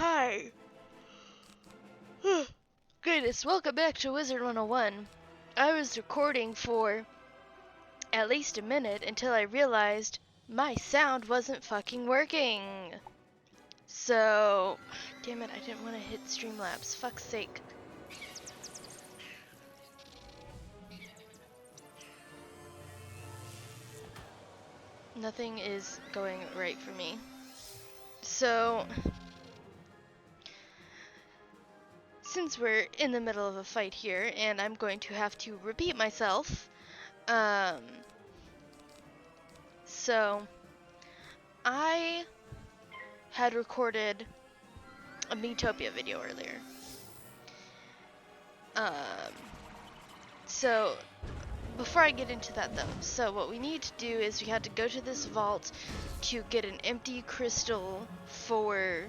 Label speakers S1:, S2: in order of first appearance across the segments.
S1: Hi! Goodness, welcome back to Wizard101. I was recording for at least a minute until I realized my sound wasn't fucking working. So, damn it, I didn't want to hit Streamlabs. Fuck's sake. Nothing is going right for me. So, since we're in the middle of a fight here, and I'm going to have to repeat myself, so I had recorded a Metopia video earlier. So before I get into that though, so what we need to do is we had to go to this vault to get an empty crystal for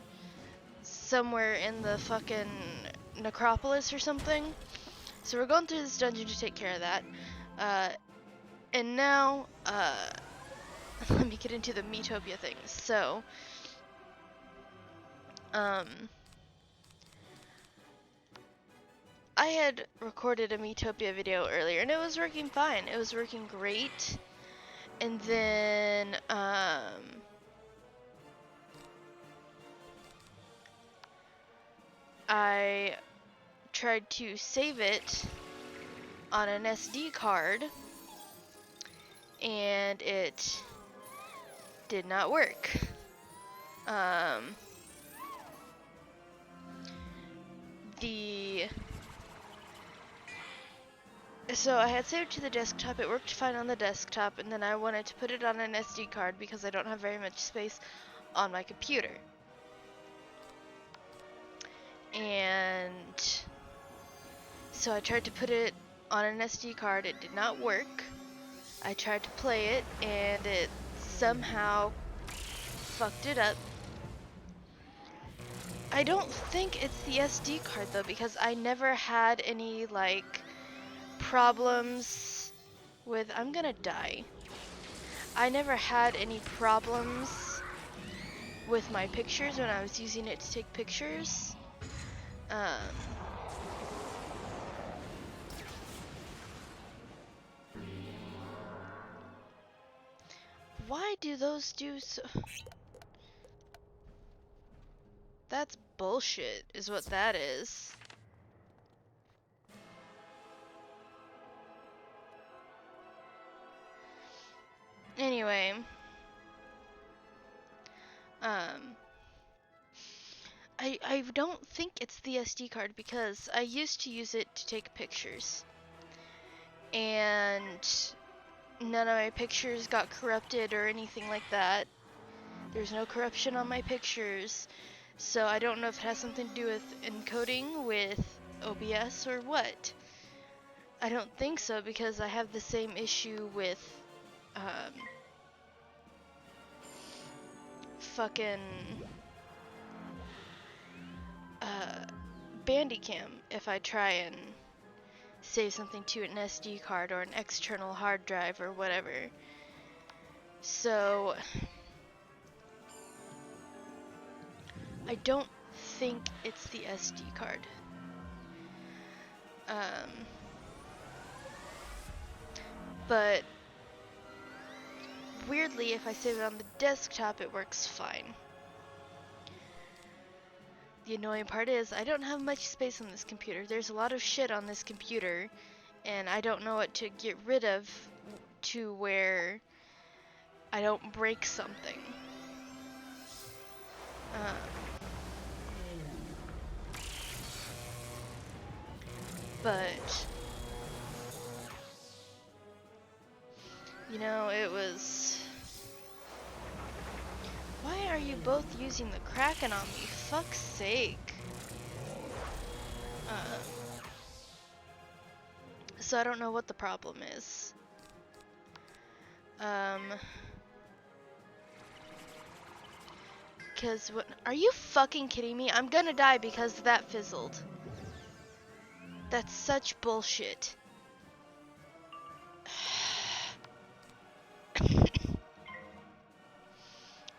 S1: somewhere in the fucking necropolis or something. So we're going through this dungeon to take care of that. And now, let me get into the Metopia thing. So, I had recorded a Metopia video earlier and it was working fine. It was working great. And then, I tried to save it on an SD card and it did not work. So I had saved to the desktop, it worked fine on the desktop, and then I wanted to put it on an SD card because I don't have very much space on my computer. And so I tried to put it on an SD card, it did not work. I tried to play it and it somehow fucked it up. I don't think it's the SD card though, because I never had any like problems with, I'm gonna die. I never had any problems with my pictures when I was using it to take pictures. Why do those do so? That's bullshit, is what that is. Anyway, I don't think it's the SD card because I used to use it to take pictures. And none of my pictures got corrupted or anything like that. There's no corruption on my pictures. So I don't know if it has something to do with encoding with OBS or what. I don't think so because I have the same issue with fucking Bandicam if I try and save something to an SD card or an external hard drive or whatever. So I don't think it's the SD card. But weirdly, if I save it on the desktop, it works fine. The annoying part is I don't have much space on this computer. There's a lot of shit on this computer, and I don't know what to get rid of to where I don't break something. But you know, it was... Why are you both using the Kraken on me? Fuck's sake. So I don't know what the problem is. Cause what? Are you fucking kidding me? I'm gonna die because that fizzled. That's such bullshit.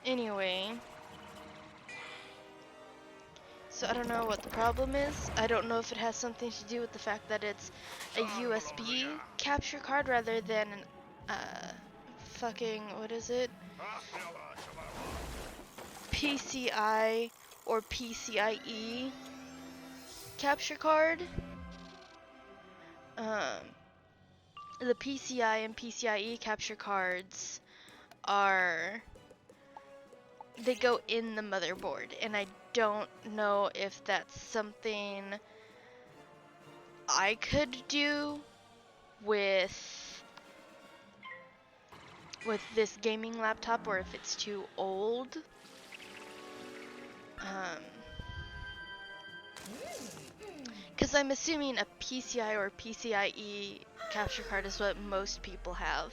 S1: Anyway. So I don't know what the problem is. I don't know if it has something to do with the fact that it's a USB capture card rather than an fucking, what is it? PCI or PCIe capture card. The PCI and PCIe capture cards they go in the motherboard, and I don't know if that's something I could do with this gaming laptop, or if it's too old. Because I'm assuming a PCI or PCIe capture card is what most people have,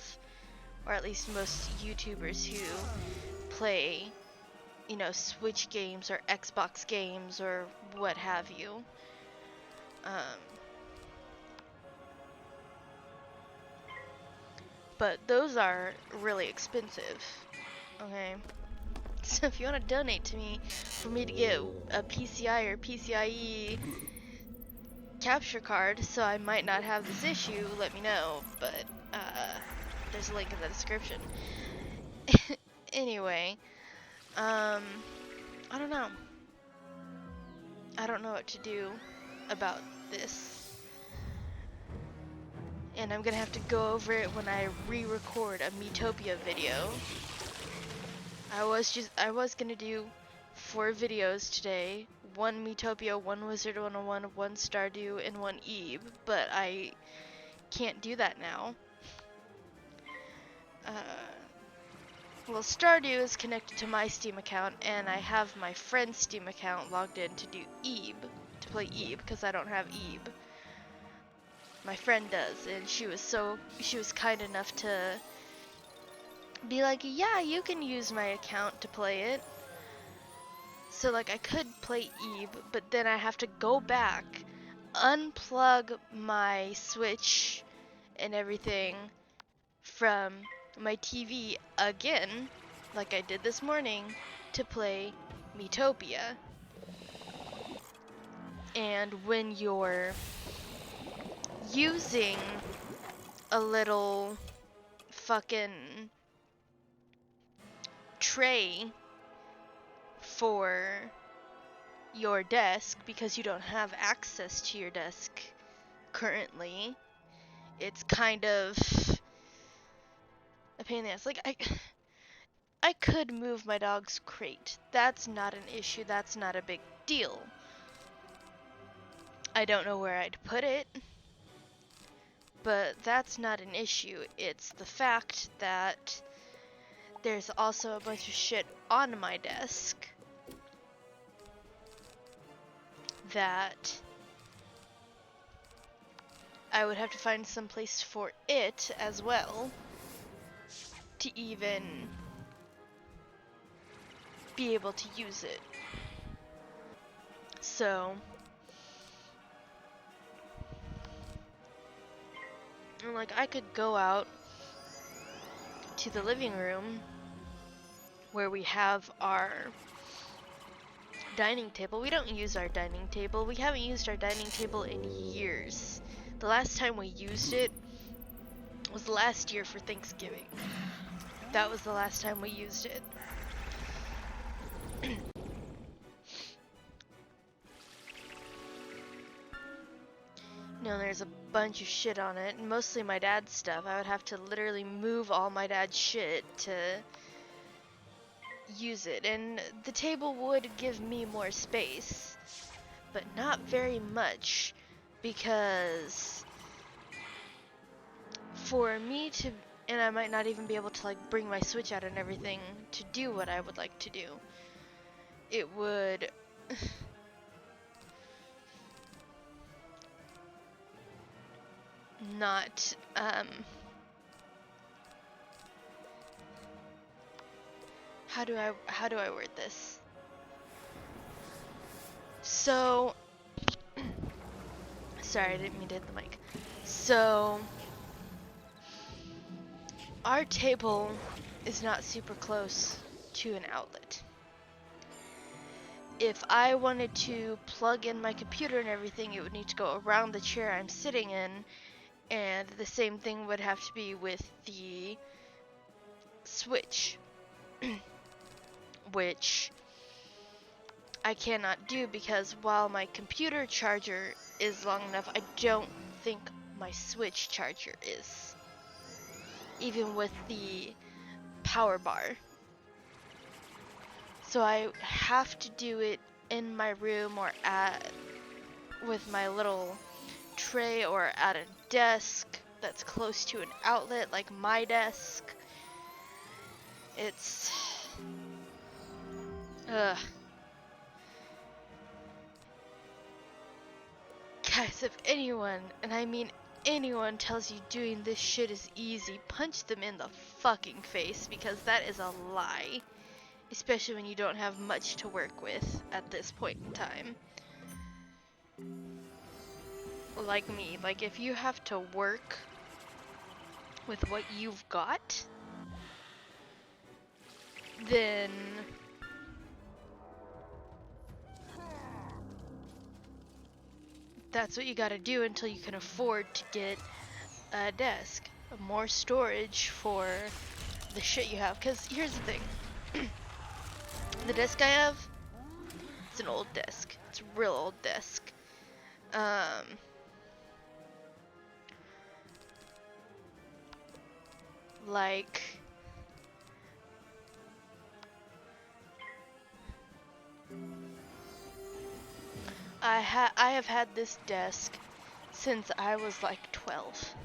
S1: or at least most YouTubers who play, you know, Switch games or Xbox games or what have you. But those are really expensive. Okay. So if you want to donate to me for me to get a PCI or PCIe capture card so I might not have this issue, let me know. But there's a link in the description. Anyway, I don't know. I don't know what to do about this. And I'm gonna have to go over it when I re-record a Miitopia video. I was gonna do 4 videos today. 1 Miitopia, 1 Wizard101, 1 Stardew, and 1 Ebe, but I can't do that now. Well, Stardew is connected to my Steam account, and I have my friend's Steam account logged in to do Ebe, to play Ebe, because I don't have Ebe. My friend does, and she was kind enough to be like, yeah, you can use my account to play it. So like I could play Ebe, but then I have to go back, unplug my Switch and everything from my TV again, like I did this morning, to play Miitopia. And when you're using a little fucking tray for your desk because you don't have access to your desk currently, it's kind of a pain in the ass. Like I could move my dog's crate. That's not an issue. That's not a big deal. I don't know where I'd put it, but that's not an issue. It's the fact that there's also a bunch of shit on my desk that I would have to find some place for it as well to even be able to use it. So like I could go out to the living room where we have our dining table. We don't use our dining table. We haven't used our dining table in years. The last time we used it was last year for Thanksgiving. That was the last time we used it. No, there's a bunch of shit on it, mostly my dad's stuff. I would have to literally move all my dad's shit to use it, and the table would give me more space, but not very much, because for me to, and I might not even be able to like bring my Switch out and everything to do what I would like to do. It would not how do I word this? So sorry, I didn't mean to hit the mic. So our table is not super close to an outlet. if I wanted to plug in my computer and everything, it would need to go around the chair I'm sitting in, and the same thing would have to be with the Switch, which I cannot do because while my computer charger is long enough, I don't think my Switch charger is, even with the power bar. So I have to do it in my room or with my little tray or at a desk that's close to an outlet like my desk. It's ugh. Guys, if anyone, and I mean anyone, tells you doing this shit is easy, punch them in the fucking face, because that is a lie. Especially when you don't have much to work with at this point in time. Like me, like if you have to work with what you've got, then that's what you gotta do until you can afford to get a desk. More storage for the shit you have. Because here's the thing. The desk I have, it's an old desk. It's a real old desk. Like, I have had this desk since I was like 12,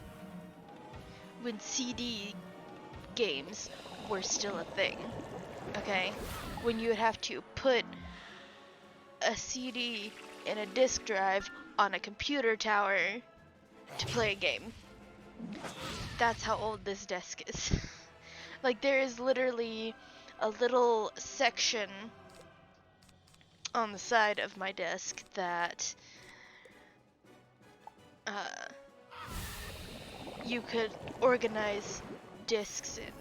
S1: when CD games were still a thing. Okay, when you would have to put a CD in a disk drive on a computer tower to play a game. That's how old this desk is. Like, there is literally a little section on the side of my desk that you could organize discs in.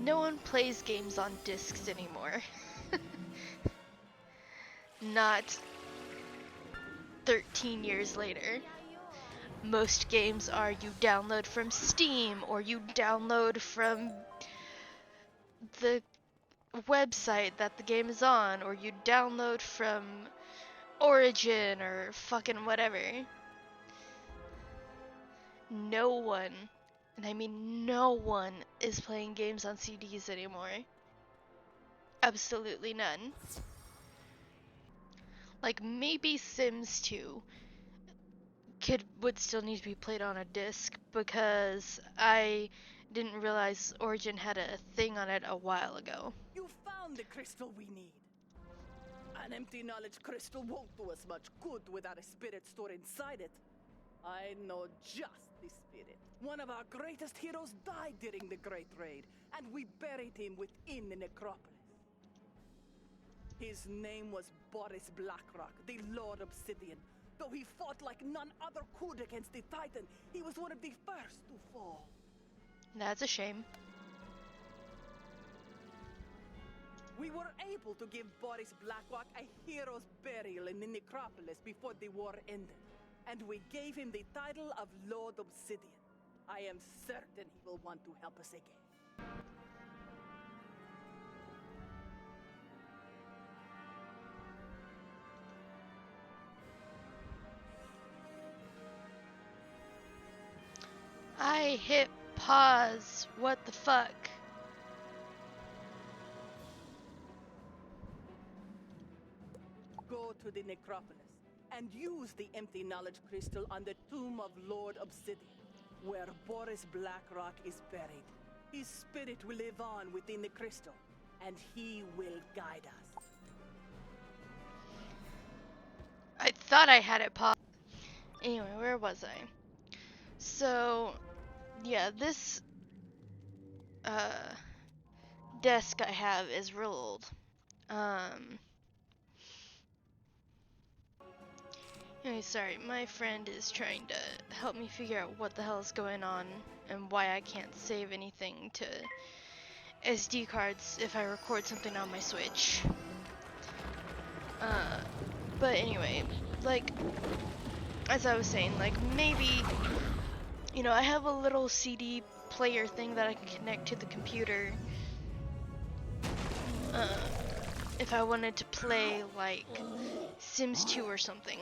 S1: No one plays games on discs anymore. Not 13 years later. Most games are you download from Steam, or you download from the website that the game is on, or you download from Origin or fucking whatever. No one, and I mean no one, is playing games on CDs anymore. Absolutely none. Like, maybe Sims 2 would still need to be played on a disc, because I didn't realize Origin had a thing on it a while ago.
S2: You found the crystal we need. An empty knowledge crystal won't do us much good without a spirit stored inside it. I know just the spirit. One of our greatest heroes died during the Great Raid, and we buried him within the necropolis. His name was Boris Blackrock, the Lord Obsidian. Though he fought like none other could against the Titan, he was one of the first to fall.
S1: That's a shame.
S2: We were able to give Boris Blackrock a hero's burial in the necropolis before the war ended. And we gave him the title of Lord Obsidian. I am certain he will want to help us again.
S1: I hit pause. What the fuck?
S2: Go to the necropolis and use the empty knowledge crystal on the tomb of Lord Obsidian, where Boris Blackrock is buried. His spirit will live on within the crystal, and he will guide us.
S1: I thought I had it paused. Anyway, where was I? So, yeah, this desk I have is real old. Anyway, sorry, my friend is trying to help me figure out what the hell is going on and why I can't save anything to SD cards if I record something on my Switch. But anyway, like, as I was saying, like, maybe, you know, I have a little CD player thing that I can connect to the computer. If I wanted to play, like, Sims 2 or something.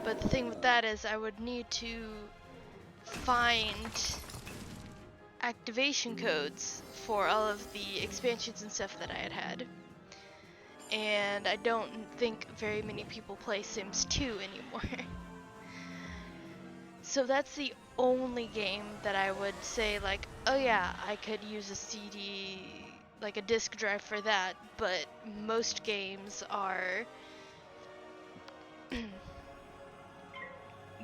S1: But the thing with that is I would need to find activation codes for all of the expansions and stuff that I had. And I don't think very many people play Sims 2 anymore. So that's the only game that I would say, like, oh yeah, I could use a CD, like a disk drive for that, but most games are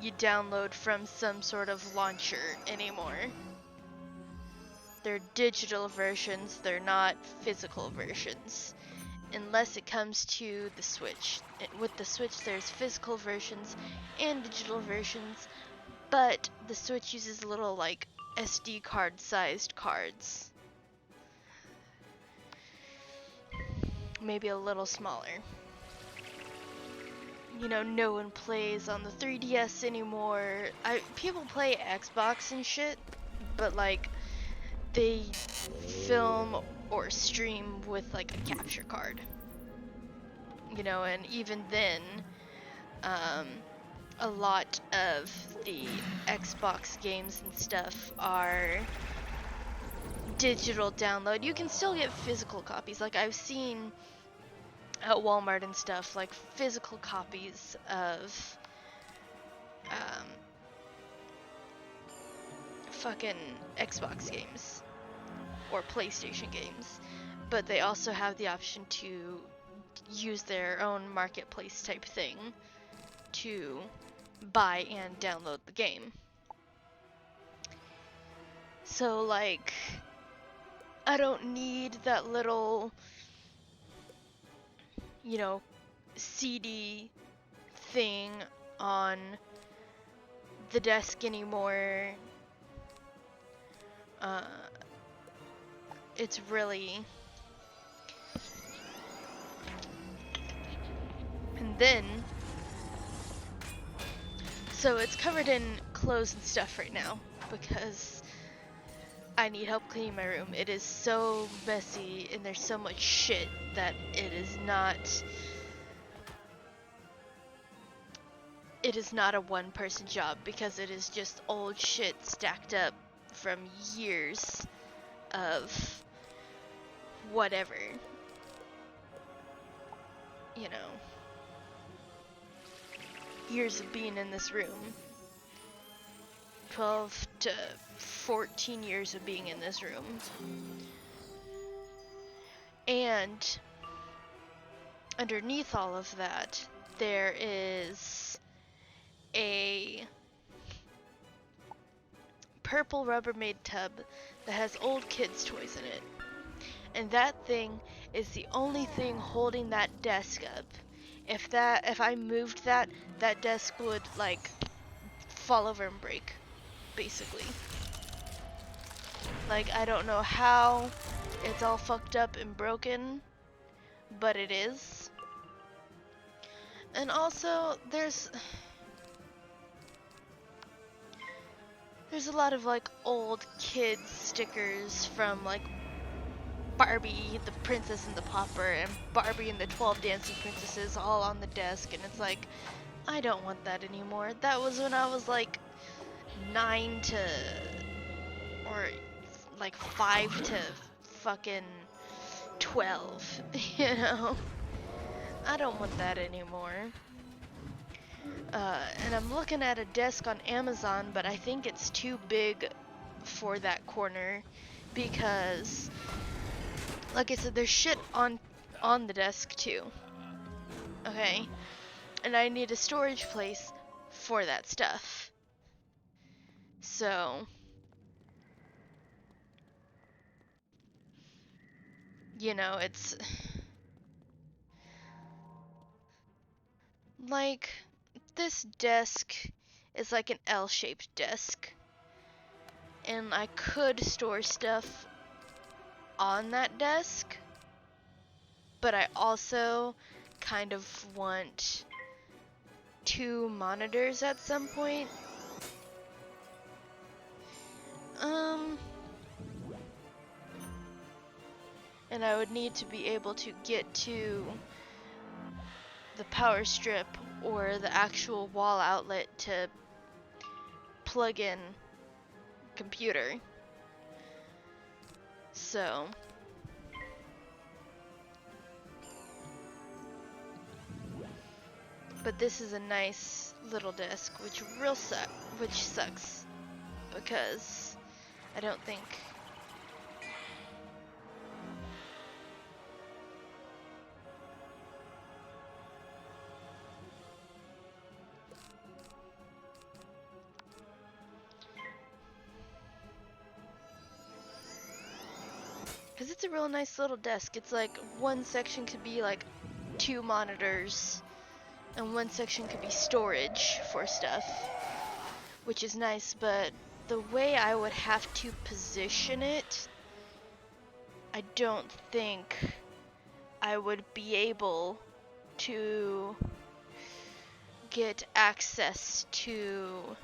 S1: you download from some sort of launcher anymore. They're digital versions, they're not physical versions. Unless it comes to the Switch. With the Switch, there's physical versions and digital versions, but the Switch uses little, like, SD card sized cards. Maybe a little smaller. You know, no one plays on the 3DS anymore. People play Xbox and shit, but, like, they film or stream with, like, a capture card. You know, and even then, a lot of the Xbox games and stuff are digital download. You can still get physical copies. Like, I've seen at Walmart and stuff, like, physical copies of fucking Xbox games or PlayStation games, but they also have the option to use their own marketplace type thing to buy and download the game. So, like, I don't need that little, you know, CD thing on the desk anymore. It's really... And then... So it's covered in clothes and stuff right now, because I need help cleaning my room. It is so messy, and there's so much shit that it is not a one-person job, because it is just old shit stacked up from years of whatever, you know, years of being in this room. 12 to 14 years of being in this room. And underneath all of that, there is a purple Rubbermaid tub that has old kids' toys in it. And that thing is the only thing holding that desk up. If I moved that desk would, like, fall over and break, basically. Like, I don't know how it's all fucked up and broken, but it is. And also, there's a lot of, like, old kids stickers from, like, Barbie, the Princess and the Pauper, and Barbie and the 12 Dancing Princesses all on the desk, and it's like, I don't want that anymore. That was when I was, like, 9 to, or, like, 5 to fucking 12, you know? I don't want that anymore. And I'm looking at a desk on Amazon, but I think it's too big for that corner, because, like I said, there's shit on the desk too. Okay? And I need a storage place for that stuff. So, you know, it's like, this desk is like an L-shaped desk, and I could store stuff on that desk, but I also kind of want 2 monitors at some point. And I would need to be able to get to the power strip or the actual wall outlet to plug in computer. So but this is a nice little desk, which sucks because I don't think because it's a real nice little desk. It's like one section could be like 2 monitors and one section could be storage for stuff, which is nice, but the way I would have to position it, I don't think I would be able to get access to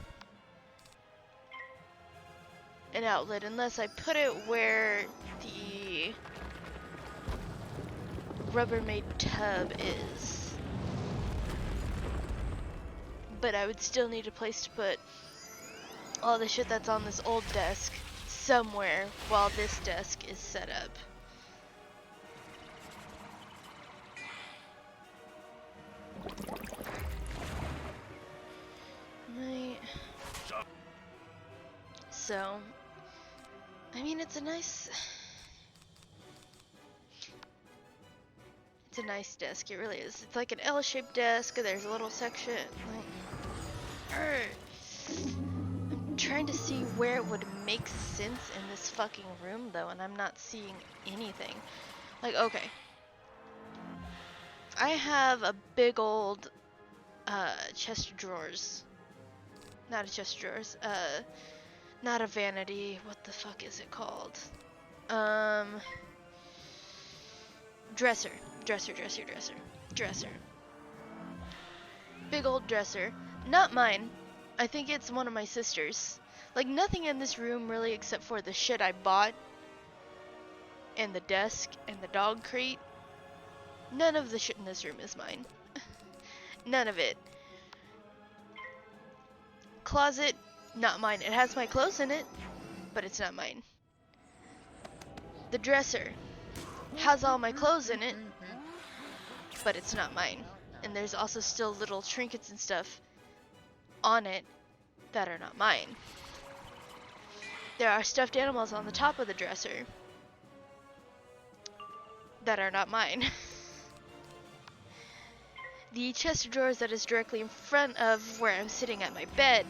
S1: an outlet unless I put it where the Rubbermaid tub is. But I would still need a place to put all the shit that's on this old desk somewhere while this desk is set up. Right. So, I mean, it's a nice desk. It really is. It's like an L-shaped desk. There's a little section. I'm trying to see where it would make sense in this fucking room, though, and I'm not seeing anything. Like, okay. I have a big old chest of drawers. Not a chest of drawers. Not a vanity. What the fuck is it called? Dresser. Dresser. Big old dresser. Not mine. I think it's one of my sister's. Like, nothing in this room really except for the shit I bought and the desk and the dog crate. None of the shit in this room is mine. None of it. Closet, not mine. It has my clothes in it, but it's not mine. The dresser has all my clothes in it, but it's not mine. And there's also still little trinkets and stuff on it that are not mine. There are stuffed animals on the top of the dresser that are not mine. The chest of drawers that is directly in front of where I'm sitting at my bed,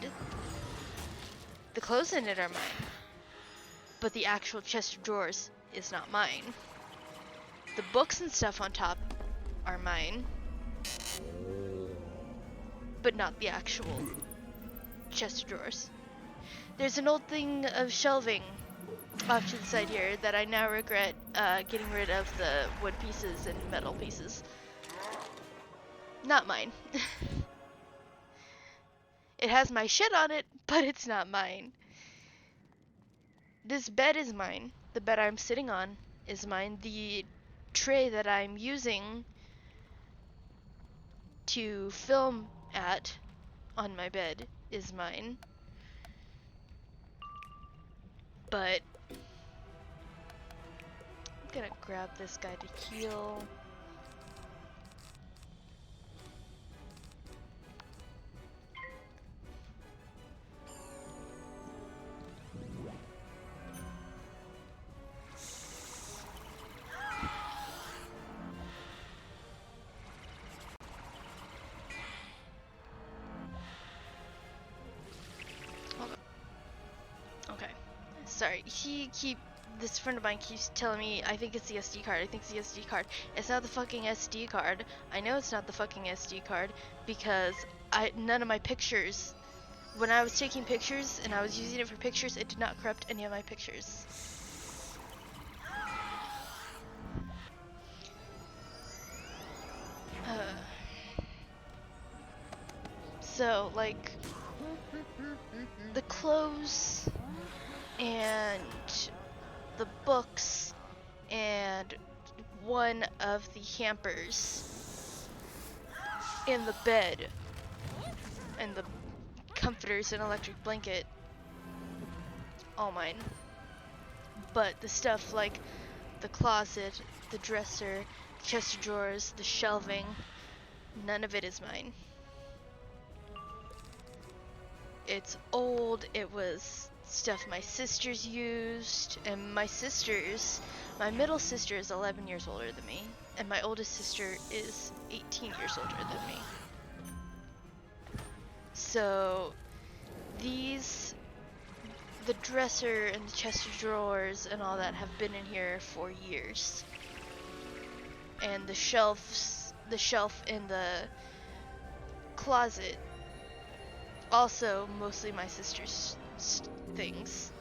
S1: the clothes in it are mine, but the actual chest of drawers is not mine. The books and stuff on top are mine, but not the actual chest of drawers. There's an old thing of shelving off to the side here that I now regret getting rid of the wood pieces and metal pieces. Not mine. It has my shit on it, but it's not mine. This bed is mine. The bed I'm sitting on is mine. The tray that I'm using to film at on my bed is mine. But I'm gonna grab this guy to heal. Sorry, this friend of mine keeps telling me, I think it's the SD card, It's not the fucking SD card. I know it's not the fucking SD card because none of my pictures, when I was taking pictures and I was using it for pictures, it did not corrupt any of my pictures. So, like, the clothes and the books and one of the hampers in the bed and the comforters and electric blanket, all mine. But the stuff like the closet, the dresser, the chest of drawers, the shelving, none of it is mine. It's old, it was stuff my sisters used, and my middle sister is 11 years older than me, and my oldest sister is 18 years older than me. So the dresser and the chest of drawers and all that have been in here for years. And the shelf in the closet, also mostly my sister's things.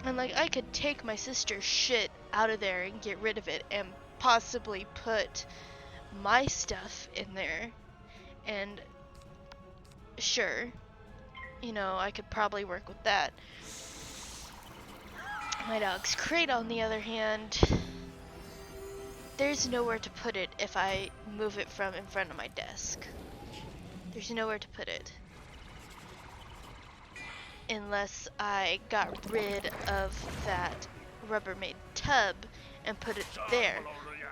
S1: And like, I could take my sister's shit out of there and get rid of it and possibly put my stuff in there. And sure, you know, I could probably work with that. My dog's crate, on the other hand, there's nowhere to put it if I move it from in front of my desk. There's nowhere to put it. Unless I got rid of that Rubbermaid tub and put it there.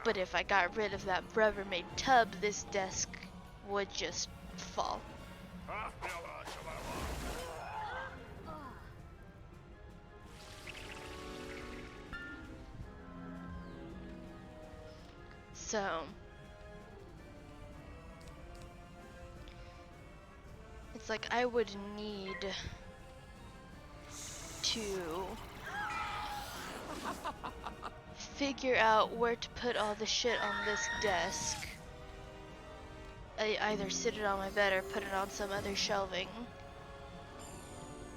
S1: But if I got rid of that Rubbermaid tub, this desk would just fall. So it's like I would need to figure out where to put all the shit on this desk. I either sit it on my bed or put it on some other shelving.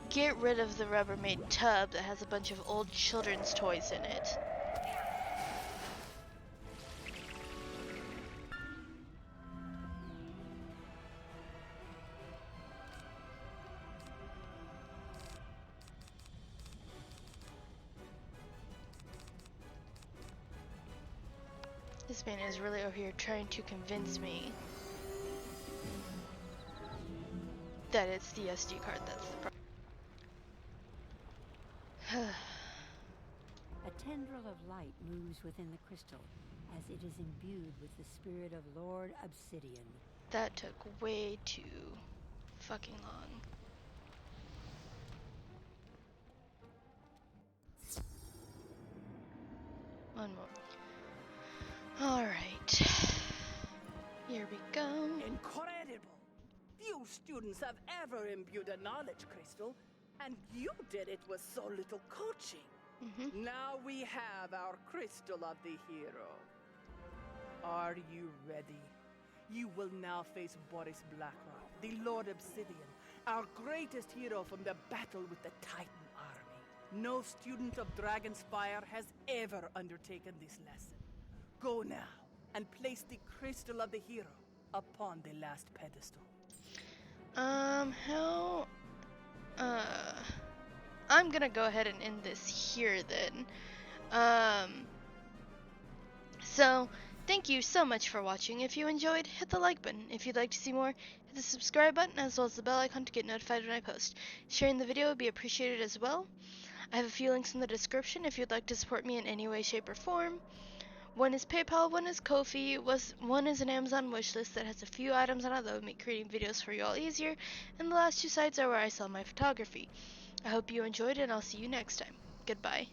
S1: Get rid of the Rubbermaid tub that has a bunch of old children's toys in it. This man is really over here trying to convince me that it's the SD card that's the problem.
S3: A tendril of light moves within the crystal as it is imbued with the spirit of Lord Obsidian.
S1: That took way too fucking long. One more. Alright. Here we go.
S2: Incredible! Few students have ever imbued a knowledge crystal, and you did it with so little coaching. Now we have our crystal of the hero. Are you ready? You will now face Boris Blackrock, the Lord Obsidian, our greatest hero from the battle with the Titan army. No student of Dragon's Fire has ever undertaken this lesson. Go now and place the crystal of the hero upon the last pedestal.
S1: I'm gonna go ahead and end this here then. So, thank you so much for watching. If you enjoyed, hit the like button. If you'd like to see more, hit the subscribe button as well as the bell icon to get notified when I post. Sharing the video would be appreciated as well. I have a few links in the description if you'd like to support me in any way, shape, or form. One is PayPal, one is Ko-fi, one is an Amazon wishlist that has a few items on it that would make creating videos for you all easier, and the last two sites are where I sell my photography. I hope you enjoyed, and I'll see you next time. Goodbye.